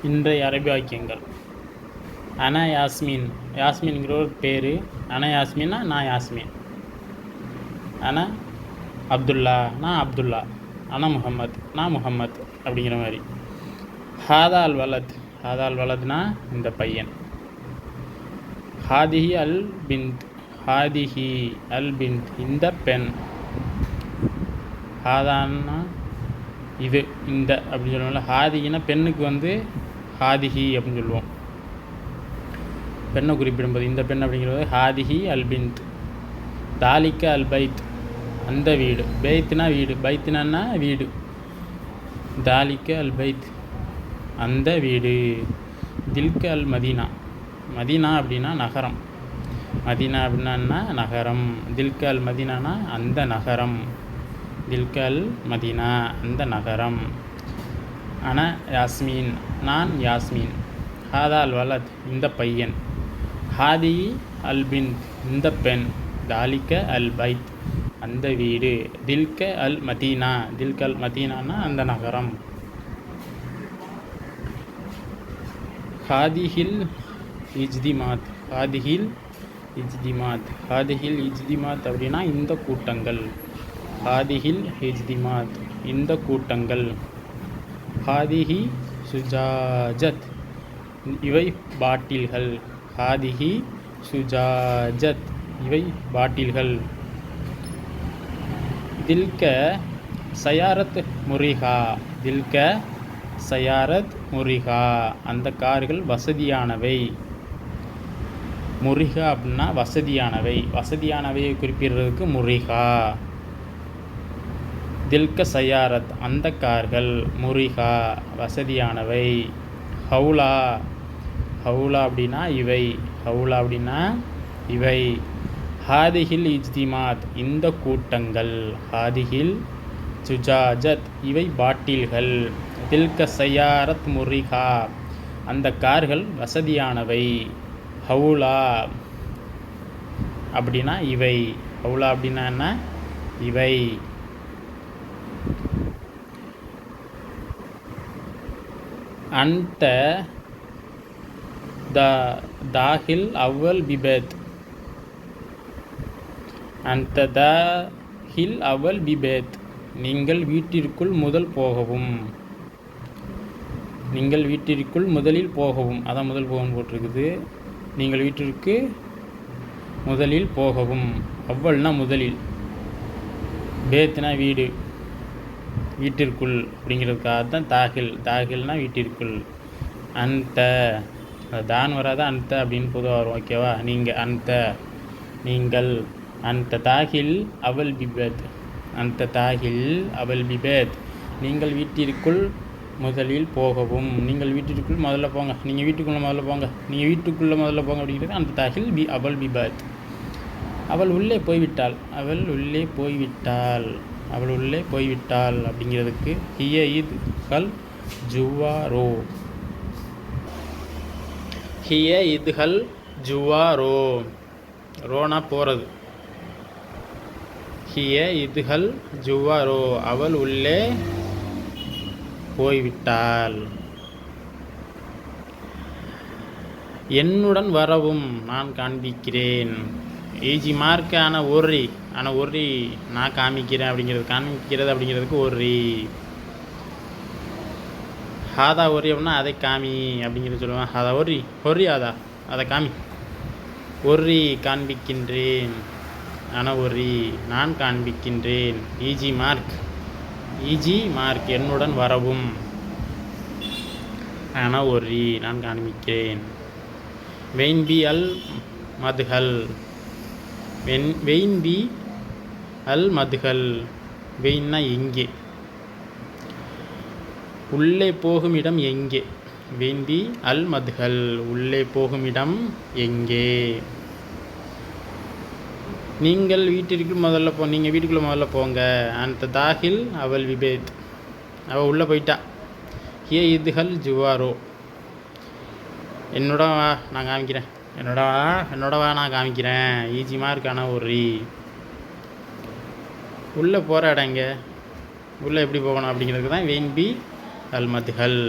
இன்றைய அரபி வாக்கியங்கள். அனா யாஸ்மின். யாஸ்மின்ங்கிற ஒரு பேர். அனா யாஸ்மின்னா நான் யாஸ்மின். அனா அப்துல்லா நான் அப்துல்லா. அனா முஹம்மத் நான் முஹம்மத் அப்படிங்கிற மாதிரி. ஹாதா அல் வலத். ஹாதா அல் வலத்னா இந்த பையன். ஹாதிஹி அல் பிந்த். ஹாதிஹி அல் பிந்த் இந்த பெண். ஹாதான்னா இது இந்த அப்படின்னு சொல்லுவோம்ல. ஹாதிகின்னா பெண்ணுக்கு ஹாதிஹி அப்படின்னு சொல்லுவோம். பெண்ணை குறிப்பிடும்போது இந்த பெண் அப்படிங்கிறது ஹாதிஹி அல் பிந்த். தாலிக்க அல் பைத் அந்த வீடு. பைத்னா வீடு. பைத்னா வீடு. தாலிக்க அல் பைத் அந்த வீடு. தில்க அல் மதீனா. மதீனா அப்படின்னா நகரம். மதீனா அப்படின்னா நகரம். தில்க அல் மதீனானா அந்த நகரம். தில்க அல் மதீனா அந்த நகரம். அன யாஸ்மீன் நான் யாஸ்மீன். ஹாதா அல் வலத் இந்த பையன். ஹாதி அல் பின் இந்த பெண். தாலிக்க அல் பைத் அந்த வீடு. தில்க அல் மதீனா. தில்க அல் மதீனானா அந்த நகரம். ஹாதிஹில் இஜ்திமாத். ஹாதிஹில் இஜ்திமாத். ஹாதிஹில் இஜ்திமாத் அப்படின்னா இந்த கூட்டங்கள். ஹாதிஹில் இஜ்திமாத் இந்த கூட்டங்கள். ஹாதிஹி சுஜாஜத் இவை பாட்டில்கள். ஹாதிஹி சுஜாஜத் இவை பாட்டில்கள். தில்க சயாரத் முரிஹா. தில்க சயாரத் முரிஹா அந்த கார்கள் வசதியானவை. முரிஹா அப்படின்னா வசதியானவை. வசதியானவையை குறிப்பிடுறதுக்கு முரிஹா. தில்க சயாரத் அந்த கார்கள். முரிஹா வசதியானவை. ஹவுலா. ஹவுலா அப்படின்னா இவை. ஹவுலா அப்படின்னா இவை. ஹாதிஹில் இஜ்திமாத் இந்த கூட்டங்கள். ஹாதிஹில் சுஜாஜத் இவை பாட்டில்கள். தில்க சயாரத் முரிஹா அந்த கார்கள் வசதியானவை. ஹவுலா அப்படின்னா இவை. ஹவுலா அப்படின்னா என்ன? இவை. அன்த தாஹில் அவ்வல் பிபேத். அன்த தாஹில் அவ்வல் பிபேத் நீங்கள் வீட்டிற்குள் முதல் போகவும். நீங்கள் வீட்டிற்குள் முதலில் போகவும். அதான் முதல் போகவும் போட்டிருக்குது. நீங்கள் வீட்டிற்கு முதலில் போகவும். அவ்வல்னா முதலில். பேத்னா வீடு. வீட்டிற்குள் அப்படிங்கிறதுக்காக தான் தாகில். தாகில்னா வீட்டிற்குள். அந்த தான் வராத அந்த அப்படின்னு பொதுவாக வரும். ஓகேவா? நீங்கள் அந்த நீங்கள். அந்த தாகில் அவல் பிபேத். அந்த தாகில் அவல் பிபேத் நீங்கள் வீட்டிற்குள் முதலில் போகவும். நீங்கள் வீட்டிற்குள் முதல்ல போங்க. நீங்கள் வீட்டுக்குள்ளே முதல்ல போங்க. நீங்கள் வீட்டுக்குள்ளே முதல்ல போங்க அப்படிங்கிறது அந்த தாகில் அவல் பிபேத். அவள் உள்ளே போய்விட்டாள். அவள் உள்ளே போய்விட்டாள். அவள் உள்ளே போய்விட்டாள் அப்படிங்கிறதுக்கு ஹிய இத் ஹல் ஜுவாரோ. ஹிய இத் ஹல் ஜுவாரோ. ரோனா போகிறது. ஹிய இத் ஹல் ஜுவாரோ அவள் உள்ளே போய்விட்டாள். என்னுடன் வரவும் நான் காண்பிக்கிறேன். ஈஜி மார்க் ஆனால் ஒர்ரி. ஆனால் ஒர்ரி நான் காமிக்கிறேன் அப்படிங்கிறது. காமிக்கிறது அப்படிங்கிறதுக்கு ஒர்ரி. ஹாதா ஒர்ரி அப்படின்னா அதை காமி அப்படிங்கிறது சொல்லுவேன். ஹாதா ஒர்ரி. ஒர்ரி ஹாதா அதை காமி. ஒர்ரி காண்பிக்கின்றேன். ஆனால் ஒர்ரி நான் காண்பிக்கின்றேன். ஈஜி மார்க். ஈஜி மார்க் என்னுடன் வரவும். ஆனால் ஒர்ரி நான் காண்பிக்கிறேன். வெயின் பி அல் மதுஹல். வெயின் பி அல் மதுஹல். வெயின்னா எங்கே. உள்ளே போகும் இடம் எங்கே. வெயின் பி அல் மதுஹல் உள்ளே போகும் இடம் எங்கே. நீங்கள் வீட்டிற்கு முதல்ல நீங்கள் வீட்டுக்குள்ளே முதல்ல போங்க. அந்த தாஹில் அவள் விபேத் அவள் உள்ளே போயிட்டா. ஹிய இதுஹல் ஜுவாரோ என்னோட வா நான் காமிக்கிறேன். என்னோட வா நான் காமிக்கிறேன். ஈஸிமாக இருக்கான ஒரு உள்ளே போகிற இடம் இங்கே. உள்ளே எப்படி போகணும் அப்படிங்கிறதுக்கு தான் வெயின் பி அல் மதுஹல்.